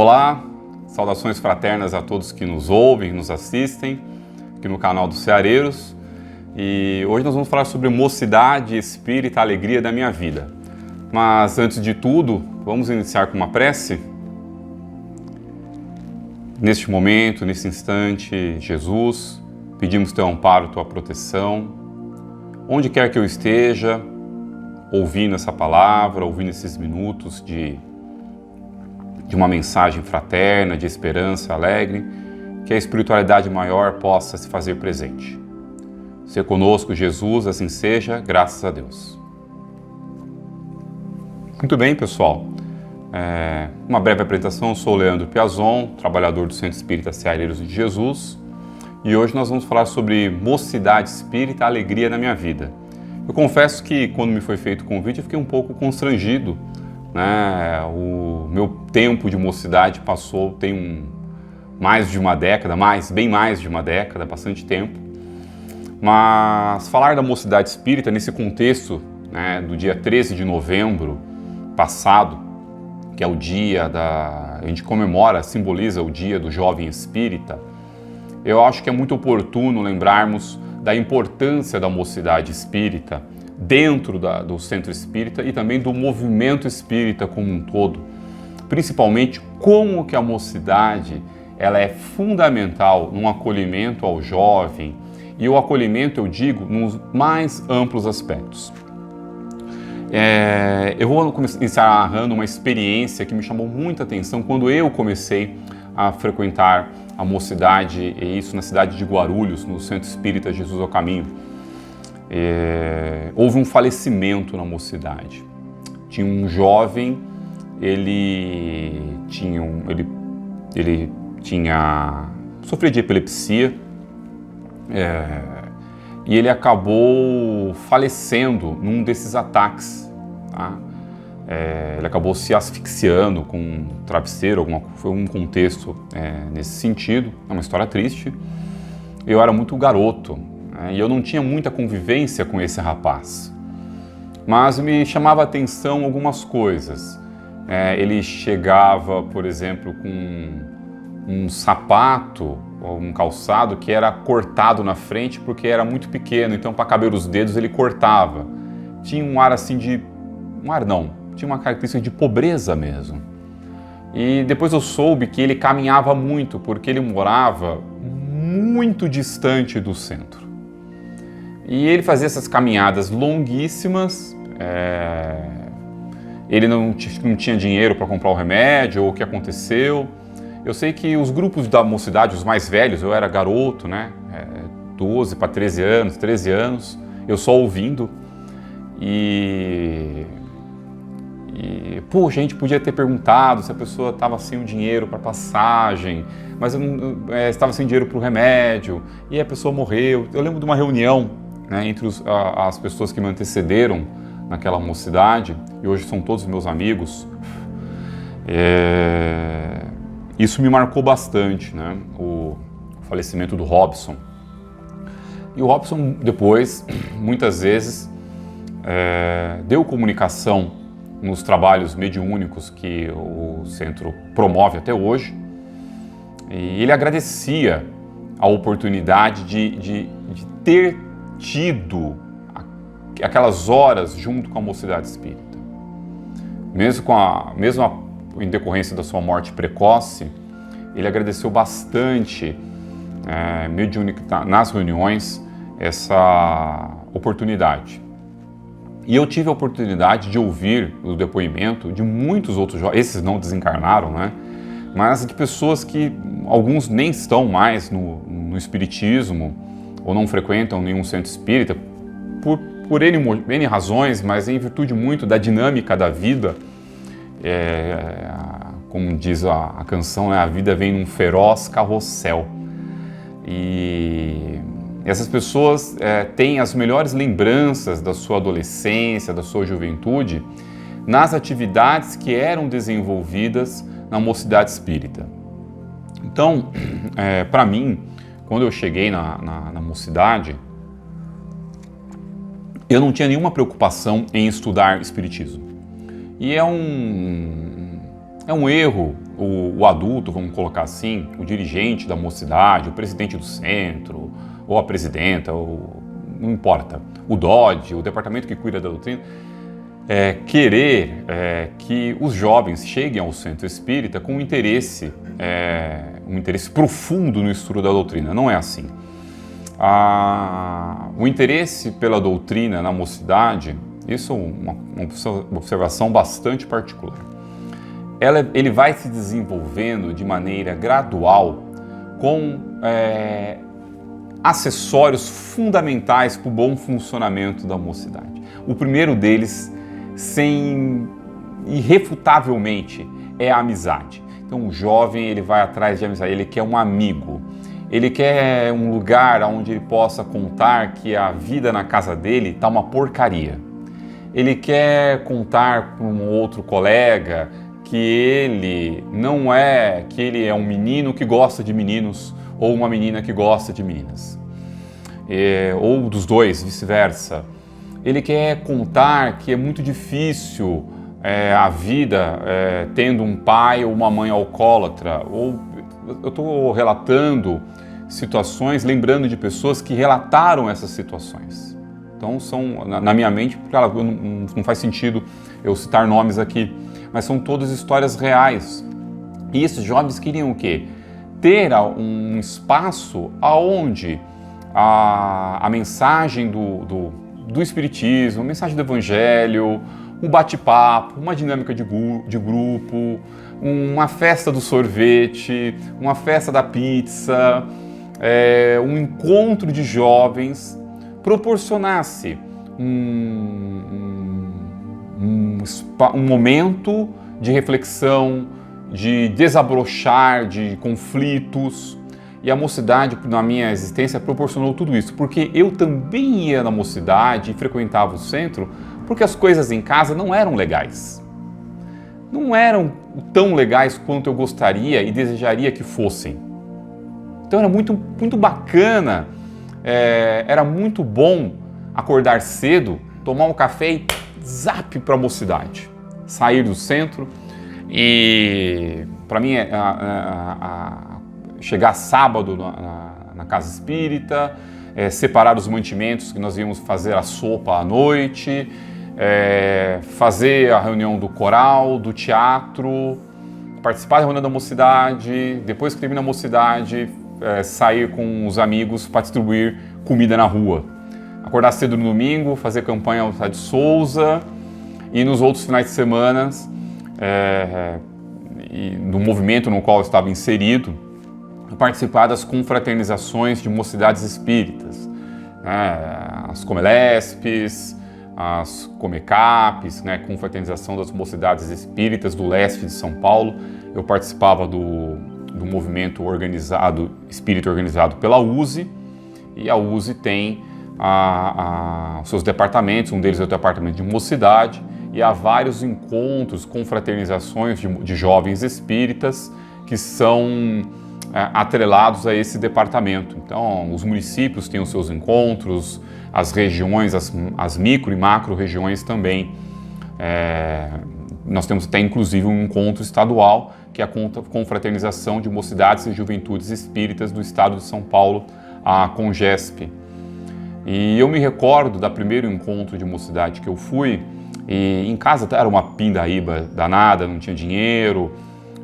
Olá, saudações fraternas a todos que nos ouvem, nos assistem, aqui no canal dos Ceareiros. E hoje nós vamos falar sobre mocidade, espírita, alegria da minha vida. Mas antes de tudo, vamos iniciar com uma prece? Neste momento, nesse instante, Jesus, pedimos Teu amparo, Tua proteção, onde quer que eu esteja, ouvindo essa palavra, ouvindo esses minutos de uma mensagem fraterna, de esperança alegre, que a espiritualidade maior possa se fazer presente. Ser conosco, Jesus, assim seja, graças a Deus. Muito bem, pessoal. Uma breve apresentação, eu sou o Leandro Piazon, trabalhador do Centro Espírita Ceareiros de Jesus, e hoje nós vamos falar sobre mocidade espírita, alegria na minha vida. Eu confesso que quando me foi feito o convite eu fiquei um pouco constrangido, né? O meu tempo de mocidade passou, tem mais de uma década, bem mais de uma década, bastante tempo. Mas falar da mocidade espírita nesse contexto, né, do dia 13 de novembro passado, que é o dia a gente comemora, simboliza o dia do jovem espírita, eu acho que é muito oportuno lembrarmos da importância da mocidade espírita dentro do centro espírita e também do movimento espírita como um todo. Principalmente como que a mocidade ela é fundamental no acolhimento ao jovem, e o acolhimento, eu digo, nos mais amplos aspectos. Eu vou iniciar narrando uma experiência que me chamou muita atenção quando eu comecei a frequentar a mocidade, e isso na cidade de Guarulhos, no Centro Espírita Jesus ao Caminho. Houve um falecimento na mocidade. Tinha um jovem, ele sofria de epilepsia, e ele acabou falecendo num desses ataques, tá? Ele acabou se asfixiando com um travesseiro, foi um contexto nesse sentido. É uma história triste. Eu era muito garoto, e eu não tinha muita convivência com esse rapaz, mas me chamava a atenção algumas coisas. Ele chegava, por exemplo, com um sapato ou um calçado que era cortado na frente porque era muito pequeno, então para caber os dedos ele cortava. Tinha um ar assim tinha uma característica de pobreza mesmo. E depois eu soube que ele caminhava muito porque ele morava muito distante do centro. E ele fazia essas caminhadas longuíssimas, ele não tinha dinheiro para comprar o remédio, ou o que aconteceu. Eu sei que os grupos da mocidade, os mais velhos, eu era garoto, né? 12 para 13 anos, eu só ouvindo. Poxa, a gente podia ter perguntado se a pessoa estava sem o dinheiro para passagem, mas estava sem dinheiro para o remédio, e a pessoa morreu. Eu lembro de uma reunião, né, entre as pessoas que me antecederam naquela mocidade, e hoje são todos meus amigos. Isso me marcou bastante, né, o falecimento do Robson. E o Robson depois, muitas vezes, deu comunicação nos trabalhos mediúnicos que o centro promove até hoje, e ele agradecia a oportunidade de ter tido aquelas horas junto com a mocidade espírita. Mesmo em decorrência da sua morte precoce, ele agradeceu bastante nas reuniões essa oportunidade. E eu tive a oportunidade de ouvir o depoimento de muitos outros jovens, esses não desencarnaram, né? Mas de pessoas que alguns nem estão mais no espiritismo ou não frequentam nenhum centro espírita por N razões, mas em virtude muito da dinâmica da vida. Como diz a canção, né? A vida vem num feroz carrossel. E essas pessoas têm as melhores lembranças da sua adolescência, da sua juventude, nas atividades que eram desenvolvidas na mocidade espírita. Então, para mim, quando eu cheguei na mocidade, eu não tinha nenhuma preocupação em estudar espiritismo. E é um erro o adulto, vamos colocar assim, o dirigente da mocidade, o presidente do centro, ou a presidenta, não importa, o DOD, o departamento que cuida da doutrina, querer que os jovens cheguem ao centro espírita com um interesse profundo no estudo da doutrina. Não é assim. O interesse pela doutrina na mocidade, isso é uma observação bastante particular. Ele vai se desenvolvendo de maneira gradual com acessórios fundamentais para o bom funcionamento da mocidade. O primeiro deles, irrefutavelmente, é a amizade. Então o jovem ele vai atrás de amizade, ele quer um amigo, ele quer um lugar onde ele possa contar que a vida na casa dele está uma porcaria. Ele quer contar para um outro colega que ele é um menino que gosta de meninos ou uma menina que gosta de meninas. Ou dos dois, vice-versa. Ele quer contar que é muito difícil a vida tendo um pai ou uma mãe alcoólatra. Ou eu estou relatando situações, lembrando de pessoas que relataram essas situações. Então são, na minha mente, porque não faz sentido eu citar nomes aqui, mas são todas histórias reais. E esses jovens queriam o quê? Ter um espaço aonde a mensagem do Espiritismo, a mensagem do Evangelho, um bate-papo, uma dinâmica de grupo, uma festa do sorvete, uma festa da pizza, um encontro de jovens proporcionasse um momento de reflexão, de desabrochar de conflitos. E a mocidade, na minha existência, proporcionou tudo isso, porque eu também ia na mocidade e frequentava o centro porque as coisas em casa não eram legais. Não eram tão legais quanto eu gostaria e desejaria que fossem. Então era muito, muito bacana, era muito bom acordar cedo, tomar um café e zap para a mocidade. Sair do centro e, para mim, chegar sábado na casa espírita, separar os mantimentos que nós íamos fazer a sopa à noite, fazer a reunião do coral, do teatro, participar da reunião da mocidade, depois que termina a mocidade, sair com os amigos para distribuir comida na rua. Acordar cedo no domingo, fazer campanha ao Estado de Souza e nos outros finais de semana, no movimento no qual eu estava inserido, participar das confraternizações de mocidades espíritas, as Comelespes, as Comecaps, confraternização das mocidades espíritas do leste de São Paulo. Eu participava do movimento organizado, espírita organizado pela USE, e a USE tem os seus departamentos, um deles é o departamento de mocidade, e há vários encontros, confraternizações de jovens espíritas que são atrelados a esse departamento. Então, os municípios têm os seus encontros, as regiões, as micro e macro regiões também. Nós temos até inclusive um encontro estadual, que é a confraternização de mocidades e juventudes espíritas do estado de São Paulo, a CONGESP. E eu me recordo do primeiro encontro de mocidade que eu fui, e em casa era uma pindaíba danada, não tinha dinheiro,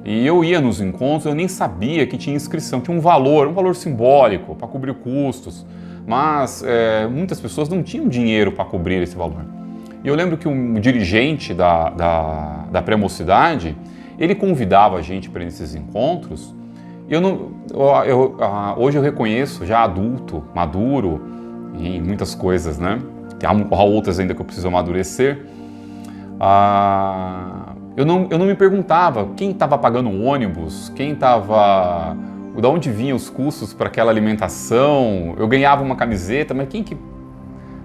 e eu ia nos encontros, eu nem sabia que tinha inscrição, tinha um valor simbólico para cobrir custos, mas muitas pessoas não tinham dinheiro para cobrir esse valor. E eu lembro que um dirigente da pré-mocidade, ele convidava a gente para esses encontros, e hoje eu reconheço, já adulto, maduro, em muitas coisas, né? Há outras ainda que eu preciso amadurecer. Eu não me perguntava quem estava pagando o ônibus, de onde vinham os custos para aquela alimentação. Eu ganhava uma camiseta, mas quem que...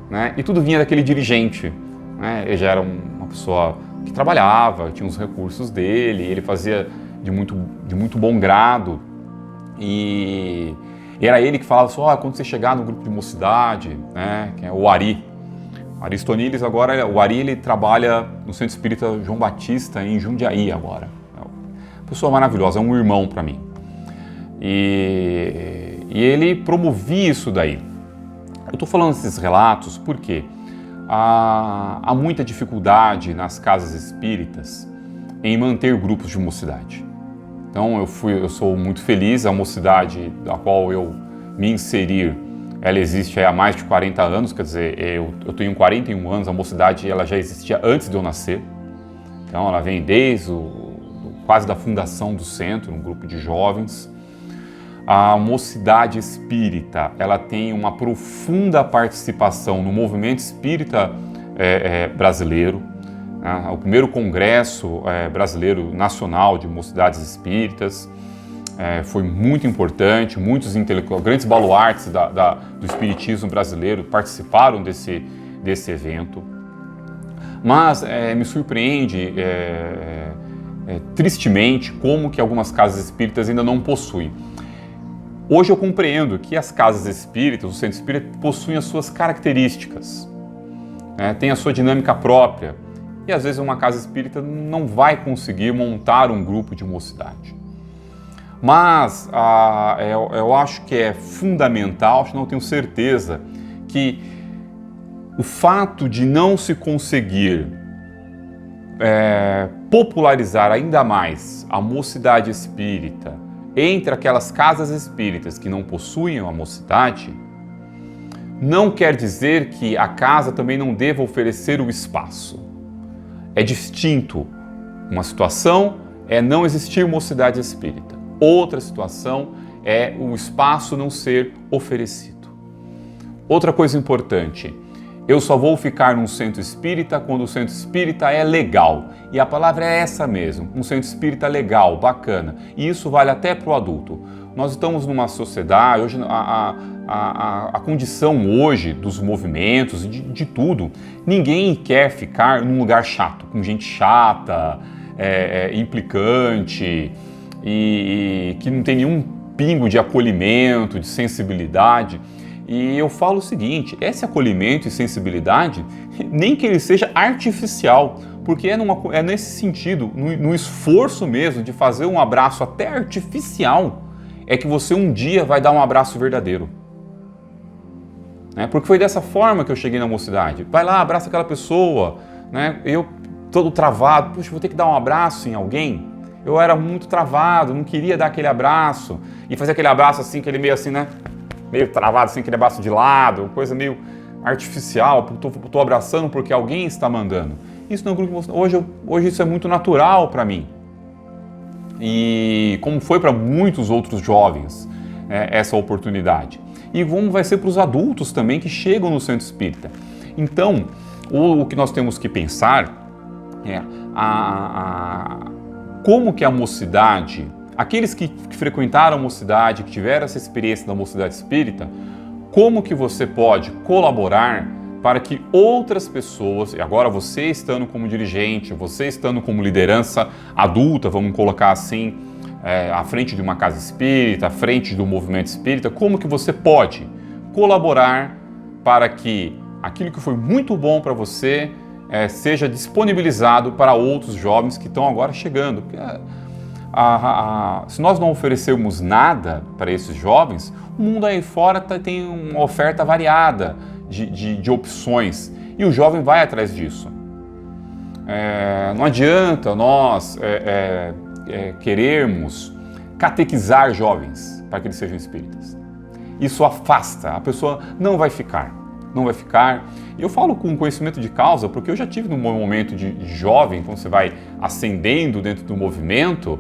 Né? E tudo vinha daquele dirigente. Né? Ele já era uma pessoa que trabalhava, tinha os recursos dele, ele fazia de muito bom grado. E era ele que falava assim, quando você chegar no grupo de mocidade, né, que é o Ari. Ari Stonilis agora, o Ari ele trabalha no Centro Espírita João Batista em Jundiaí agora. pessoa maravilhosa, é um irmão para mim. E ele promovia isso daí. Eu estou falando esses relatos porque há muita dificuldade nas casas espíritas em manter grupos de mocidade. Então eu sou muito feliz, a mocidade da qual eu me inseri, ela existe há mais de 40 anos, quer dizer, eu tenho 41 anos, a mocidade ela já existia antes de eu nascer. Então ela vem desde quase da fundação do centro, um grupo de jovens. A mocidade espírita, ela tem uma profunda participação no movimento espírita brasileiro. O primeiro congresso brasileiro nacional de mocidades espíritas foi muito importante, muitos intelectuais, grandes baluartes do espiritismo brasileiro participaram desse evento. Mas me surpreende tristemente como que algumas casas espíritas ainda não possuem. Hoje eu compreendo que as casas espíritas, o centro espírita, possuem as suas características, tem a sua dinâmica própria, e às vezes uma casa espírita não vai conseguir montar um grupo de mocidade. Mas eu acho que é fundamental, não tenho certeza, que o fato de não se conseguir popularizar ainda mais a mocidade espírita entre aquelas casas espíritas que não possuem a mocidade, não quer dizer que a casa também não deva oferecer o espaço. É distinto. Uma situação é não existir mocidade espírita. Outra situação é o espaço não ser oferecido. Outra coisa importante, eu só vou ficar num centro espírita quando o centro espírita é legal. E a palavra é essa mesmo, um centro espírita legal, bacana. E isso vale até para o adulto. Nós estamos numa sociedade, hoje a condição hoje dos movimentos, de tudo, ninguém quer ficar num lugar chato, com gente chata, implicante, e que não tem nenhum pingo de acolhimento, de sensibilidade. E eu falo o seguinte, esse acolhimento e sensibilidade, nem que ele seja artificial, porque é nesse sentido, no esforço mesmo de fazer um abraço até artificial, é que você um dia vai dar um abraço verdadeiro. Porque foi dessa forma que eu cheguei na mocidade. Vai lá, abraça aquela pessoa, eu todo travado, puxa, vou ter que dar um abraço em alguém. Eu era muito travado, não queria dar aquele abraço, e fazer aquele abraço assim, aquele meio assim, meio travado, assim, aquele abraço de lado, coisa meio artificial, estou abraçando porque alguém está mandando. Isso no grupo hoje isso é muito natural para mim. E como foi para muitos outros jovens essa oportunidade. E como vai ser para os adultos também que chegam no centro espírita. Então, o que nós temos que pensar é como que a mocidade, aqueles que frequentaram a mocidade, que tiveram essa experiência da mocidade espírita, como que você pode colaborar para que outras pessoas, e agora você estando como dirigente, você estando como liderança adulta, vamos colocar assim, à frente de uma casa espírita, à frente do movimento espírita, como que você pode colaborar para que aquilo que foi muito bom para você seja disponibilizado para outros jovens que estão agora chegando. Porque, se nós não oferecermos nada para esses jovens, o mundo aí fora tem uma oferta variada de opções e o jovem vai atrás disso. Não adianta nós querermos catequizar jovens para que eles sejam espíritas. Isso afasta, a pessoa não vai ficar. Eu falo com conhecimento de causa porque eu já tive num momento de jovem, quando você vai ascendendo dentro do movimento,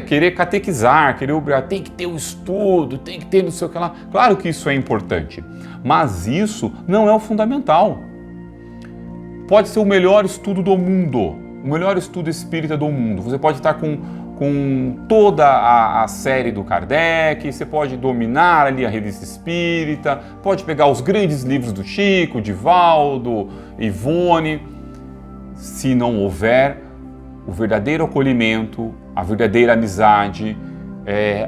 querer catequizar, querer obrigar, tem que ter um estudo, tem que ter não sei o que lá. Claro que isso é importante, mas isso não é o fundamental. Pode ser o melhor estudo do mundo, o melhor estudo espírita do mundo. Você pode estar com toda a série do Kardec, você pode dominar ali a revista espírita, pode pegar os grandes livros do Chico, Divaldo, Ivone. Se não houver o verdadeiro acolhimento, a verdadeira amizade,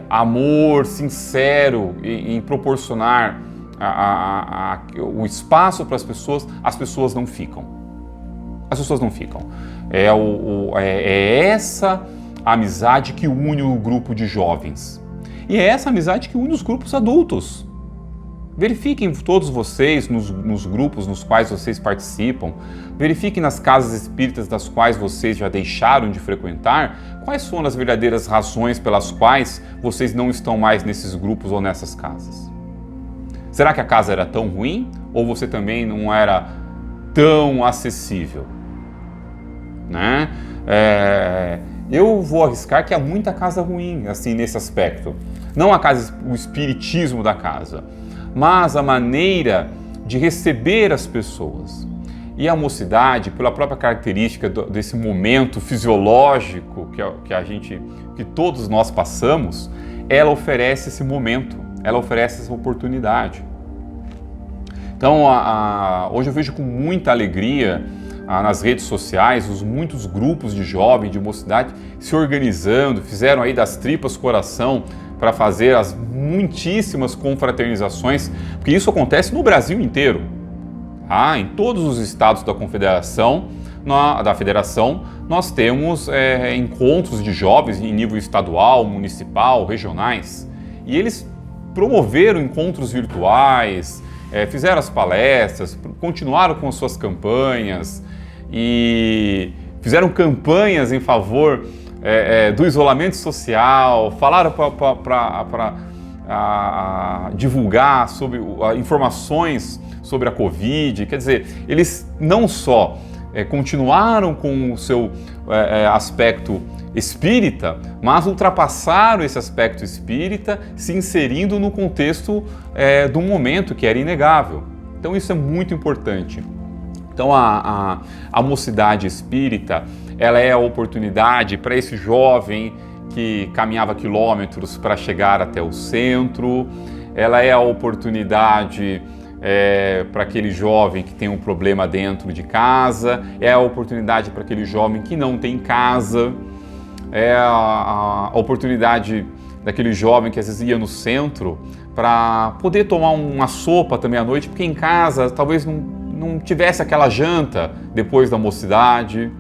amor sincero em proporcionar o espaço para as pessoas não ficam. As pessoas não ficam. É essa a amizade que une o grupo de jovens. E é essa amizade que une os grupos adultos. Verifiquem todos vocês nos grupos nos quais vocês participam, verifiquem nas casas espíritas das quais vocês já deixaram de frequentar, quais foram as verdadeiras razões pelas quais vocês não estão mais nesses grupos ou nessas casas. Será que a casa era tão ruim ou você também não era tão acessível? Né? Eu vou arriscar que há muita casa ruim assim nesse aspecto. Não o espiritismo da casa, mas a maneira de receber as pessoas. E a mocidade, pela própria característica desse momento fisiológico que todos nós passamos, ela oferece esse momento, ela oferece essa oportunidade. Então, hoje eu vejo com muita alegria nas redes sociais os muitos grupos de jovens, de mocidade, se organizando, fizeram aí das tripas coração para fazer as muitíssimas confraternizações, porque isso acontece no Brasil inteiro. Em todos os estados da Confederação, da Federação, nós temos encontros de jovens em nível estadual, municipal, regionais, e eles promoveram encontros virtuais, fizeram as palestras, continuaram com as suas campanhas e fizeram campanhas em favor do isolamento social, falaram para divulgar sobre informações sobre a Covid. Quer dizer, eles não só continuaram com o seu aspecto espírita, mas ultrapassaram esse aspecto espírita, se inserindo no contexto do momento, que era inegável. Então isso é muito importante. Então a mocidade espírita, ela é a oportunidade para esse jovem que caminhava quilômetros para chegar até o centro, ela é a oportunidade para aquele jovem que tem um problema dentro de casa, é a oportunidade para aquele jovem que não tem casa, é a oportunidade daquele jovem que às vezes ia no centro para poder tomar uma sopa também à noite, porque em casa talvez não tivesse aquela janta depois da mocidade,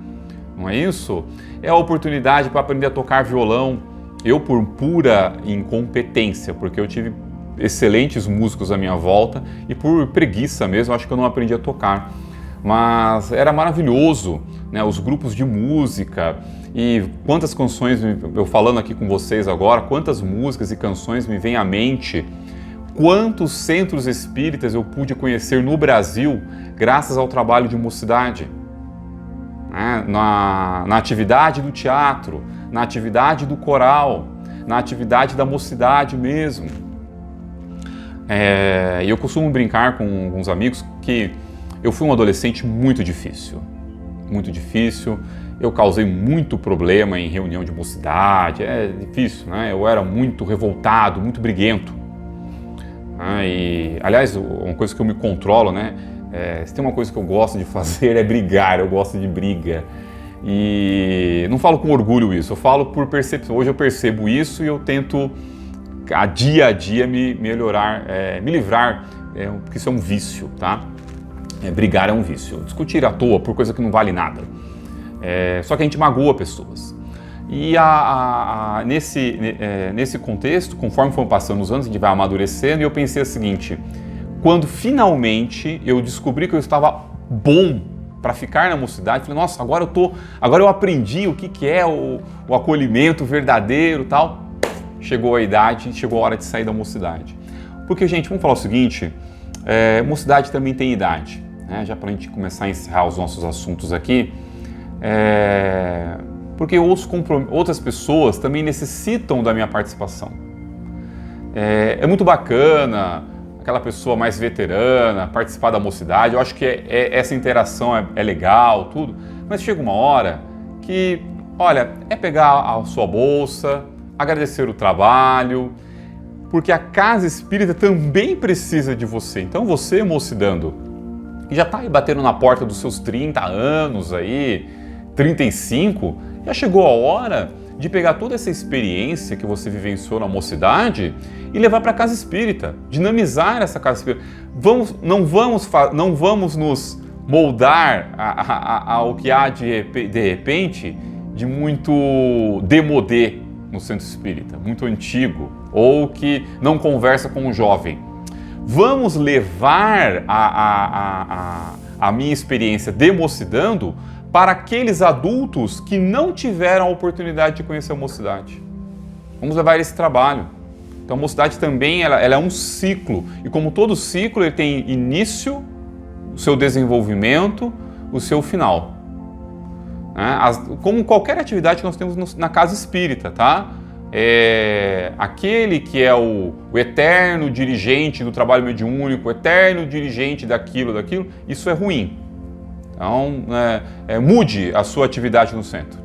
não é isso? É a oportunidade para aprender a tocar violão. Eu, por pura incompetência, porque eu tive excelentes músicos à minha volta e por preguiça mesmo, acho que eu não aprendi a tocar. Mas era maravilhoso, né? Os grupos de música e quantas canções, eu falando aqui com vocês agora, quantas músicas e canções me vêm à mente, quantos centros espíritas eu pude conhecer no Brasil graças ao trabalho de mocidade. Na atividade do teatro, na atividade do coral, na atividade da mocidade mesmo. Eu costumo brincar com alguns amigos que eu fui um adolescente muito difícil, eu causei muito problema em reunião de mocidade, é difícil, né? Eu era muito revoltado, muito briguento. E, aliás, uma coisa que eu me controlo, né? Se tem uma coisa que eu gosto de fazer é brigar, eu gosto de briga. E não falo com orgulho isso, eu falo por percepção. Hoje eu percebo isso e eu tento a dia me melhorar, me livrar, porque isso é um vício, tá? Brigar é um vício. Discutir à toa por coisa que não vale nada. Só que a gente magoa pessoas. E nesse contexto, conforme foram passando os anos, a gente vai amadurecendo, e eu pensei o seguinte: quando finalmente eu descobri que eu estava bom para ficar na mocidade, falei, nossa, agora eu aprendi o que é o acolhimento verdadeiro e tal. Chegou a idade, chegou a hora de sair da mocidade. Porque, gente, vamos falar o seguinte, mocidade também tem idade, né? Já para a gente começar a encerrar os nossos assuntos aqui, porque outras pessoas também necessitam da minha participação. É muito bacana aquela pessoa mais veterana participar da mocidade, eu acho que essa interação é legal, tudo, mas chega uma hora que, olha, pegar a sua bolsa, agradecer o trabalho, porque a casa espírita também precisa de você. Então você, mocidando, que já está aí batendo na porta dos seus 30 anos aí, 35, já chegou a hora de pegar toda essa experiência que você vivenciou na mocidade e levar para a casa espírita, dinamizar essa casa espírita. Não vamos nos moldar ao que há de repente de muito demodê no centro espírita, muito antigo, ou que não conversa com o jovem. Vamos levar a minha experiência de mocidando para aqueles adultos que não tiveram a oportunidade de conhecer a mocidade. Vamos levar esse trabalho. Então a mocidade também ela é um ciclo, e como todo ciclo ele tem início, o seu desenvolvimento, o seu final. Como qualquer atividade que nós temos na casa espírita, tá? Aquele que é o eterno dirigente do trabalho mediúnico, o eterno dirigente daquilo, isso é ruim. Então, mude a sua atividade no centro.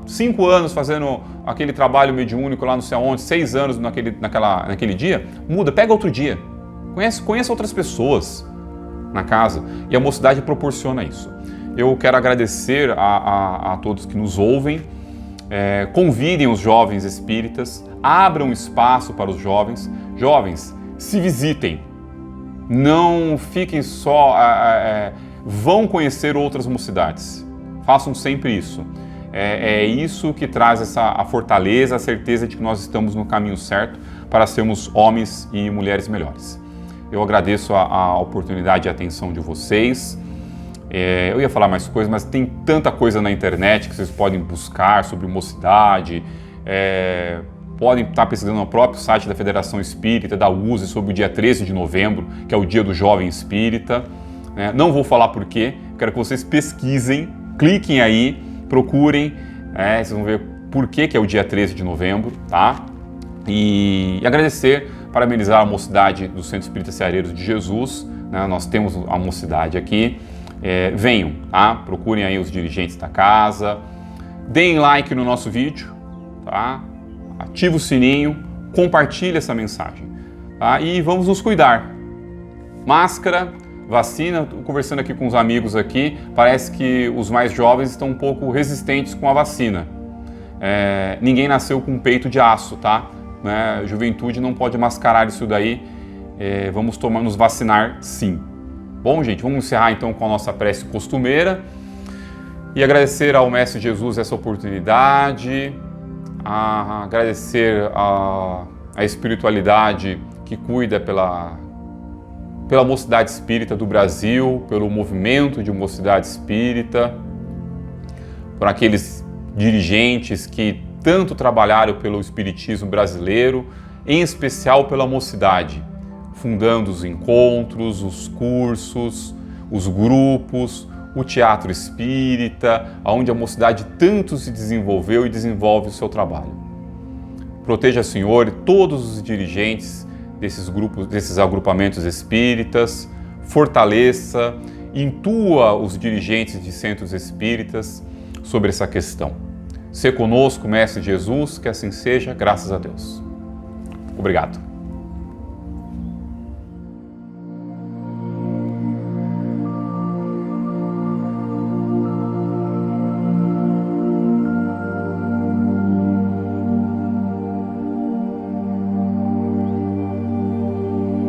5 anos fazendo aquele trabalho mediúnico lá não sei aonde, 6 anos naquele dia, muda, pega outro dia. Conheça outras pessoas na casa, e a mocidade proporciona isso. Eu quero agradecer a todos que nos ouvem, convidem os jovens espíritas, abram espaço para os jovens. Jovens, se visitem, não fiquem só, vão conhecer outras mocidades, façam sempre isso. É isso que traz a fortaleza, a certeza de que nós estamos no caminho certo para sermos homens e mulheres melhores. Eu agradeço a oportunidade e a atenção de vocês. Eu ia falar mais coisas, mas tem tanta coisa na internet que vocês podem buscar sobre mocidade, podem estar pesquisando no próprio site da Federação Espírita, da USE, sobre o dia 13 de novembro, que é o dia do jovem espírita. Não vou falar por quê, quero que vocês pesquisem, cliquem aí, procurem, vocês vão ver por que é o dia 13 de novembro, tá? E agradecer, parabenizar a mocidade do Centro Espírita Ceareiros de Jesus, né? Nós temos a mocidade aqui. Venham, tá? Procurem aí os dirigentes da casa, deem like no nosso vídeo, tá? Ative o sininho, compartilhe essa mensagem, tá? E vamos nos cuidar. Máscara, vacina, conversando aqui com os amigos aqui, parece que os mais jovens estão um pouco resistentes com a vacina. Ninguém nasceu com um peito de aço, tá? A juventude não pode mascarar isso daí, vamos nos vacinar sim. Bom, gente, vamos encerrar então com a nossa prece costumeira e agradecer ao Mestre Jesus essa oportunidade, agradecer a espiritualidade que cuida pela mocidade espírita do Brasil, pelo movimento de mocidade espírita, por aqueles dirigentes que tanto trabalharam pelo espiritismo brasileiro, em especial pela mocidade, fundando os encontros, os cursos, os grupos, o teatro espírita, onde a mocidade tanto se desenvolveu e desenvolve o seu trabalho. Proteja, Senhor, todos os dirigentes desses grupos, desses agrupamentos espíritas, fortaleça, intua os dirigentes de centros espíritas sobre essa questão. Sê conosco, Mestre Jesus, que assim seja, graças a Deus. Obrigado.